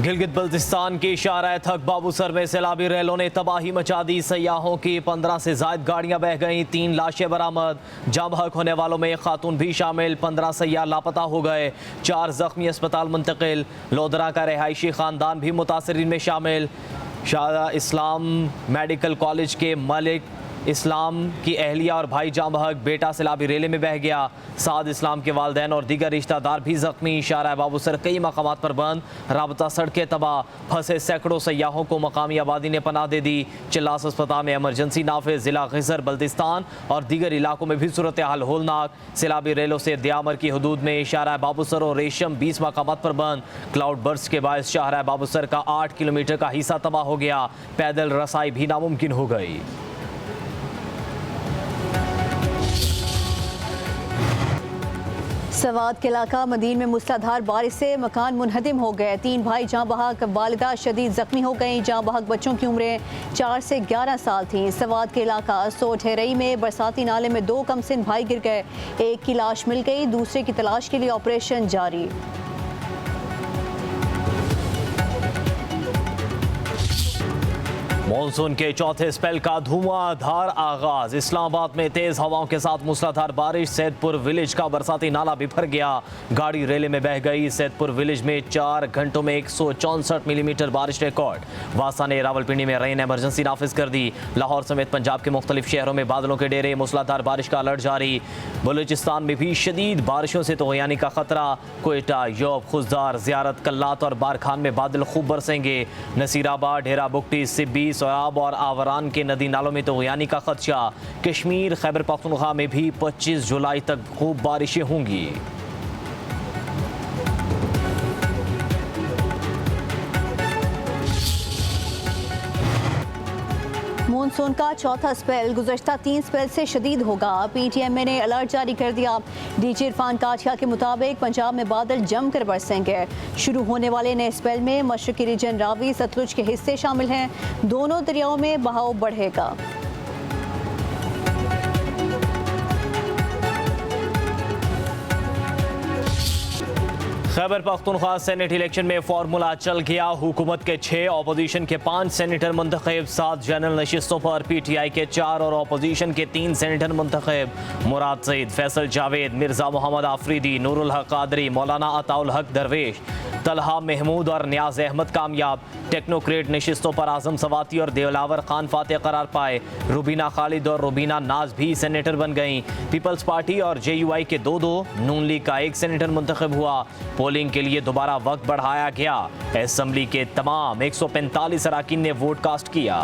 गिलगित बल्तिस्तान के शाहराह थक बाबूसर में सैलाबी रेलों ने तबाही मचा दी। सयाहों की 15 से ज्यादा गाड़ियां बह गईं, 3 लाशें बरामद। जाँ बहक होने वालों में एक खातून भी शामिल। 15 सयाह लापता हो गए, 4 जख्मी अस्पताल मुंतकिल। लोधरा का रिहायशी खानदान भी मुतासरीन में शामिल। शाह इस्लाम मेडिकल कॉलेज के मलिक इस्लाम की अहलिया और भाई जाँ बहक, बेटा सैलाबी रेले में बह गया। साद इस्लाम के वालिदैन और दीगर रिश्तेदार भी जख्मी। शाहराह बाबूसर कई मकामात पर बंद, राबता सड़कें तबाह। फंसे सैकड़ों सयाहों को मकामी आबादी ने पनाह दे दी। चिल्लास अस्पताल में एमरजेंसी नाफिज। जिला गिजर बल्तिस्तान और दीगर इलाकों में भी सूरत हाल होलनाक। सैलाबी रेलों से दयामर की हदूद में शाहराह बाबूसर और रेशम 20 मकामात पर बंद। क्लाउड बर्स्ट के बायस शाहराह बाबूसर का 8 किलोमीटर का हिस्सा तबाह हो गया। पैदल रसाई भी नामुमकिन हो गई। सवात के इलाका मदीन में मूसलाधार बारिश से मकान मुनहदिम हो गए। 3 भाई जाँ बहक, वालिदा शदीद जख्मी हो गई। जाँ बहक बच्चों की उम्रें 4 से 11 साल थीं। सवात के इलाका सोठेरई में बरसाती नाले में 2 कमसिन भाई गिर गए। एक की लाश मिल गई, दूसरे की तलाश के लिए ऑपरेशन जारी। मॉनसून के चौथे स्पेल का धुआंधार आगाज। इस्लामाबाद में तेज हवाओं के साथ मूसलाधार बारिश। सैदपुर विलेज का बरसाती नाला बिफर गया, गाड़ी रेले में बह गई। सैदपुर विलेज में 4 घंटों में 164 मिलीमीटर बारिश रिकॉर्ड। वासा ने रावलपिंडी में रेन एमरजेंसी नाफिज कर दी। लाहौर समेत पंजाब के मुख्तलिफ शहरों में बादलों के डेरे, मूसलाधार बारिश का अलर्ट जारी। बलूचिस्तान में भी शदीद बारिशों से तगयानी का खतरा। कोयटा, योब, खुजदार, जियारत, कल्लात और बारखान में बादल खूब बरसेंगे। नसीराबाद, ढेरा बुगटी, सिब्बी, सोयाब और आवरान के नदी नालों में तगयानी का खदशा। कश्मीर, खैबर पख्तूनख्वा में भी 25 जुलाई तक खूब बारिशें होंगी। मानसून का चौथा स्पेल गुज़श्ता 3 स्पेल से शदीद होगा। PTMA ने अलर्ट जारी कर दिया। डीजी इरफान काठिया के मुताबिक पंजाब में बादल जमकर बरसेंगे। शुरू होने वाले नए स्पेल में मशरकी रीजन रावी, सतलुज के हिस्से शामिल हैं। दोनों दरियाओं में बहाव बढ़ेगा। खैबर पख्तूनख्वा सेनेट इलेक्शन में फार्मूला चल गया। हुकूमत के 6, अपोजिशन के 5 सेनेटर मुंतखब। 7 जनरल नशिस्तों पर PTI के 4 और अपोजिशन के 3 सेनेटर मुंतखब। मुराद सईद, फैसल जावेद, मिर्जा मोहम्मद आफरीदी, नूरुल हक कादरी, मौलाना अताउल हक दरवेश, तलहा महमूद और न्याज अहमद कामयाब। टेक्नोक्रेट नशिस्तों पर आजम सवाती और देवलावर खान फातेह करार पाए। रुबीना खालिद और रुबीना नाज भी सेनेटर बन गईं। पीपल्स पार्टी और JUI के 2-2, नून लीग का 1 सेनेटर मुंतखब हुआ। पोलिंग के लिए दोबारा वक्त बढ़ाया गया। असेंबली के तमाम 145 अराकीन ने वोट कास्ट किया।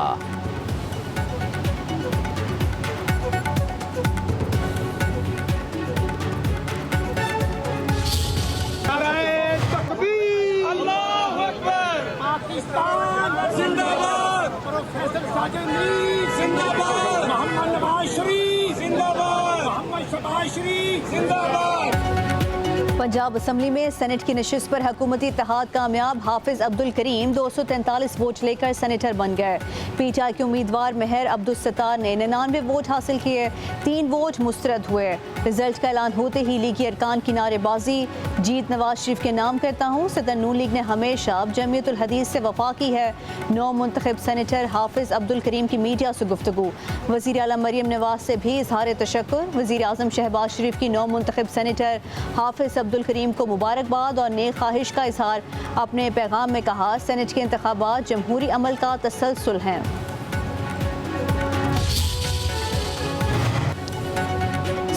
जिंदाबाद, प्रोफेसर साजिद मीर जिंदाबाद, मोहम्मद नवाज शरीफ जिंदाबाद, मोहम्मद शहबाज शरीफ जिंदाबाद। पंजाब असम्बली में सेनेट की नशिस्त पर हुकूमती इत्तेहाद कामयाब। हाफिज अब्दुल करीम 243 वोट लेकर सेनेटर बन गए। PTI के उम्मीदवार मेहर अब्दुल सत्तार ने 99 वोट हासिल किए। 3 वोट मुस्तरद हुए। रिजल्ट का ऐलान होते ही लीगी अरकान की नारेबाजी। जीत नवाज शरीफ के नाम करता हूँ। सदर नून लीग ने हमेशा जमीयतुल हदीस से वफा की है। नौ मुंतखब सेनेटर हाफिज अब्दुल करीम की मीडिया से गुफ्तगू। वज़ीर आला मरियम नवाज से भी इजहार तशक्कुर। वज़ीर आज़म शहबाज शरीफ की 9 मुंतखब सेनेटर हाफिज अब्दुल करीम को मुबारकबाद और नेक ख्वाहिश का इजहार। अपने पैगाम में कहा, सेनेट के इंतखाबात जमहूरी अमल का तसलसल हैं।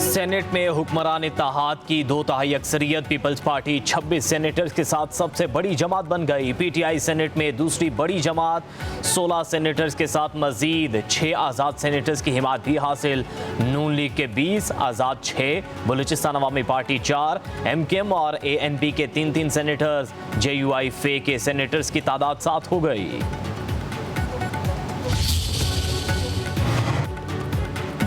सेनेट में हुक्मरान इत्तेहाद की 2/3 अक्सरियत। पीपल्स पार्टी 26 सेनेटर्स के साथ सबसे बड़ी जमात बन गई। PTI सेनेट में दूसरी बड़ी जमात। 16 सेनेटर्स के साथ मजीद 6 आज़ाद सेनेटर्स की हिमायत भी हासिल। नून लीग के 20, आज़ाद 6, बलूचिस्तान अवामी पार्टी 4, MKM और ANP के 3-3 सेनेटर्स। JUI फे के सेनेटर्स की तादाद 7 हो गई।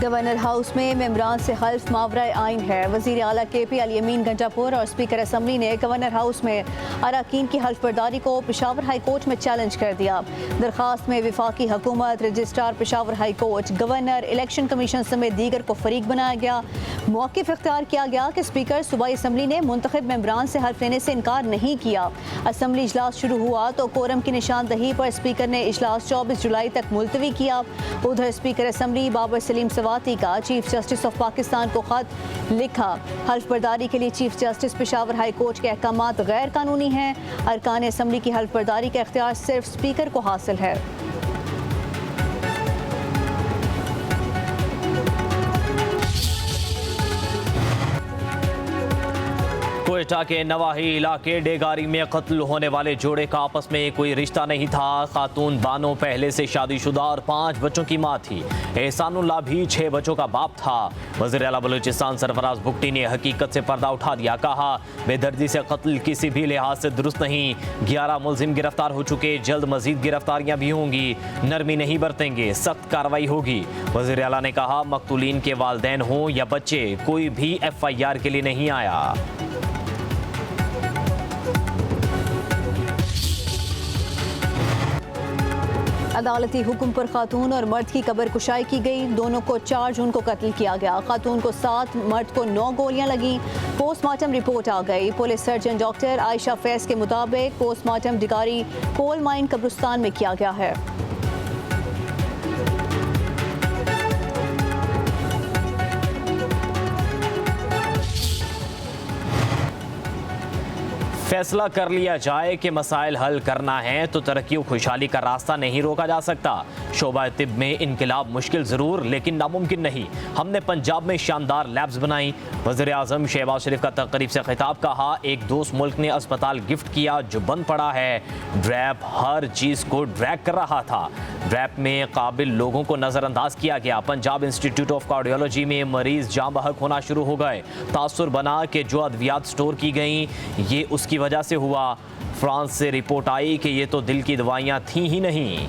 गवर्नर हाउस में मेंबरान से हल्फ मावरा आइन है। वज़ीर आला KP अल-यमीन गंजापुर और स्पीकर असम्बली ने गवर्नर हाउस में अरकान की हल्फ बर्दारी को पेशावर हाई कोर्ट में चैलेंज कर दिया। दरखास्त में वफाकी हुकूमत, registrar Peshawar high court, governor, election commission समेत दीगर को फरीक बनाया गया। मौक़िफ़ इख्तियार किया गया कि स्पीकर सूबाई असम्बली ने मुंतखब मेंबरान से हल्फ लेने से इनकार नहीं किया। असम्बली इजलास शुरू हुआ तो कोरम की निशानदही पर स्पीकर ने इजलास 24 जुलाई तक मुलतवी किया। उधर स्पीकर असम्बली बाबर सलीम सवाती का चीफ जस्टिस ऑफ पाकिस्तान को खत लिखा। हल्फ बर्दारी के लिए chief justice Peshawar high court के अहकामात गैर कानूनी हैं। अरकान असम्बली की हल्फ बर्दारी का इख्तियार सिर्फ स्पीकर को हासिल है। क्वेटा के नवाही इलाके डेगारी में कत्ल होने वाले जोड़े का आपस में कोई रिश्ता नहीं था। खातून बानो पहले से शादीशुदा और 5 बच्चों की मां थी। एहसानुल्लाह भी 6 बच्चों का बाप था। वज़ीर आला बलूचिस्तान सरफराज भुट्टी ने हकीकत से पर्दा उठा दिया। कहा, बेदर्दी से कत्ल किसी भी लिहाज से दुरुस्त नहीं। 11 मुलजिम गिरफ्तार हो चुके, जल्द मजीद गिरफ्तारियां भी होंगी। नरमी नहीं बरतेंगे, सख्त कार्रवाई होगी। वज़ीर आला ने कहा, मकतूलीन के वालिदैन हों या बच्चे, कोई भी FIR के लिए नहीं आया। अदालती हुक्म पर खातून और मर्द की कब्र कुशाई की गई। दोनों को 4 जून को कत्ल किया गया। खातून को 7, मर्द को 9 गोलियां लगी। पोस्टमार्टम रिपोर्ट आ गई। Police surgeon doctor Ayesha Faiz के मुताबिक पोस्टमार्टम डिगारी कोल माइन कब्रिस्तान में किया गया है। फैसला कर लिया जाए कि मसाइल हल करना है तो तरक्की और खुशहाली का रास्ता नहीं रोका जा सकता। शोबा तिब में इनकलाब मुश्किल ज़रूर लेकिन नामुमकिन नहीं। हमने पंजाब में शानदार लैब्स बनाई। वज़ीर आज़म शहबाज शरीफ का तकरीब से खिताब। कहा, एक दोस्त मुल्क ने अस्पताल गिफ्ट किया जो बंद पड़ा है। ड्रैप हर चीज़ को ड्रैग कर रहा था। ड्रैप में काबिल लोगों को नज़रअंदाज किया गया। पंजाब इंस्टीट्यूट ऑफ कार्डियोलॉजी में मरीज जाँ बहक होना शुरू हो गए। तासुर बना कि जो अद्वियात स्टोर की गई ये उसकी वजह से हुआ। फ्रांस से रिपोर्ट आई कि ये तो दिल की दवाइयां थी ही नहीं।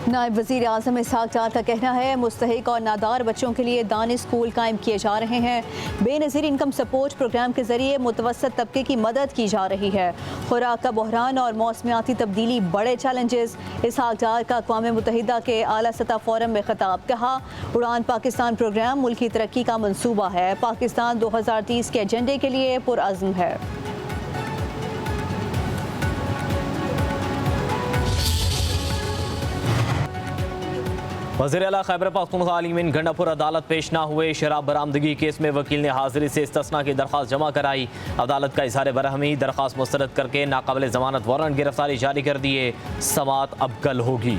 नायब वज़ीर आज़म इसहाक डार का कहना है, मुस्तहिक और नादार बच्चों के लिए दानिश स्कूल कायम किए जा रहे हैं। बेनज़ीर इनकम सपोर्ट प्रोग्राम के जरिए मुतवस्सत तबके की मदद की जा रही है। खुराक का बहरान और मौसमियाती तब्दीली बड़े चैलेंजेस। इसहाक डार का अक़वाम मुत्तहिदा के आला सतह फोरम में खिताब। कहा, उड़ान पाकिस्तान प्रोग्राम मुल्की तरक्की का मंसूबा है। पाकिस्तान 2030 के एजेंडे के लिए पुरअज़्म है। वज़ीर आला खैबर पख्तूनख्वा अल-यमीन गंडापुर अदालत पेश ना हुए। शराब बरामदगी केस में वकील ने हाजिरी से इस्तिस्ना की दरख्वास्त जमा कराई। अदालत का इजहार बरहमी दरख्वास्त मुस्तरद करके नाकाबिल ज़मानत वारंट गिरफ्तारी जारी कर दिए। समाअत अब कल होगी।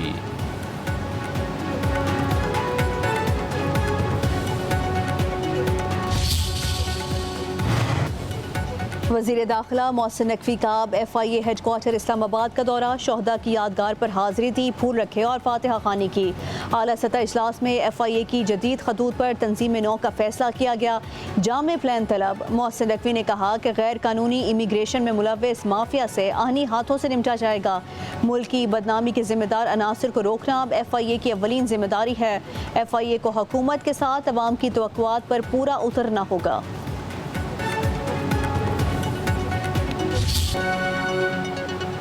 वज़ीर दाखिला मोहसिन नकवी का अब FIA हेडक्वार्टर इस्लामाबाद का दौरा। शोहदा की यादगार पर हाजिरी दी, फूल रखे और फातिहा खानी की। आला सतह इजलास में FIA की जदीद खतूत पर तंजीम नौ का फैसला किया गया। जामे प्लान तलब। मोहसिन नकवी ने कहा कि गैर कानूनी इमिग्रेशन में मुलव्वस माफिया से आहनी हाथों से निपटा जाएगा। मुल्क की बदनामी के जिम्मेदार अनासर को रोकना अब FIA की अव्वलीन जिम्मेदारी है। FIA को हुकूमत के साथ अवाम की तवक्कुआत पर पूरा उतरना होगा।